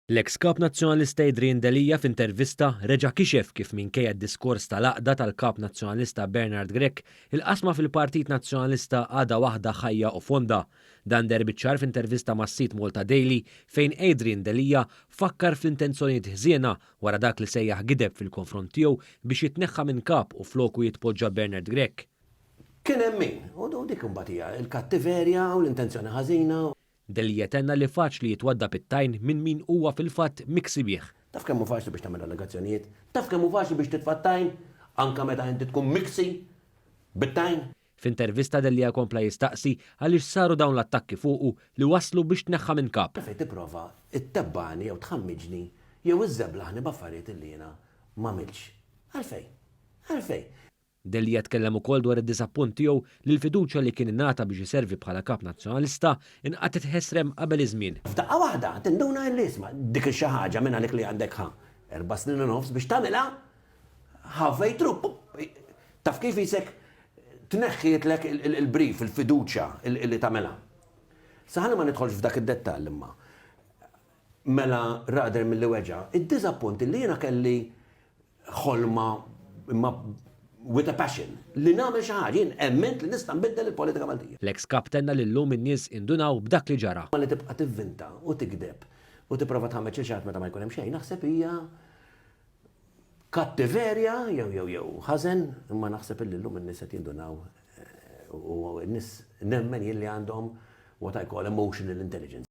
L-eks kap nazzjonalista Adrian Delija f'intervista reġa' kixef kif minkejja d-diskors tal-aqda tal-kap nazzjonalista Bernard Grech il-qasma fil-Partit Nazzjonalista għada waħda ħajja u fonda. Dan derbiċċar f'intervista mas-sit Malta Daily fejn Adrian Delija fakkar fl-intenzjonijiet ħżiena wara dak li sejjaħ gideb fil-konfront tiegħu biex jitneħħa minn kap u floku jitpoġġa Bernard Grech. Kien hemm min, u dik imbagħad hija il-kattiverja u l-intenzjoni ħażina. Delija tenna li faċli jitwadda pit-tajn minn min huwa fil-fatt miksi bih. Taf kemm hu faċli biex tagħmel allegazzjonijiet, taf kemm hu faċli biex titfattajn anke meta inti tkun miksi bit-tajn. F'intervista Delija kompla jistaqsi għaliex saru dawn l-attakki fuqu li waslu biex tneħħa minn kap. Fejn tipprova ittebbani jew tħammiġni jew iżżeblaħni b'affarijiet li jiena m'għamilx. Għalfejn. Delija tkellem ukoll dwar id-disappunt tiegħu li l-fiduċja li kien ingħata biex iservi bħala kap nazzjonalista inqatet ħesrem qabel iż-żmien. F'daqqa waħda tinduna l-isma' dik xi ħaġa minn għalik li għandek 4 snin u nofs biex tagħmilha ħafej trupp. Taf kif isek tneħħietlek il-brief, il-fiduċja li tagħmilha. Saħana ma nidħolx f'dak id-dettall imma. Mela raqder mill-li weġa, id-diżappunt li jiena kelli ħolma imma with a passion, li nagħmel xi ħaġa, jien emment li nista' nbiddel il-politika Maltija. L-eks kap tenna li llum in-nies indunaw b'dak li ġara. Ma li tibqa' tivvinta u tikdeb u tipprova tagħmel xi ħadd meta ma jkun hemm xejn, naħseb hija kattiverja jew ħażen, imma naħseb illi llum in-nies qed jindunaw u n-nies nemmen jien li għandhom what I call emotional intelligence.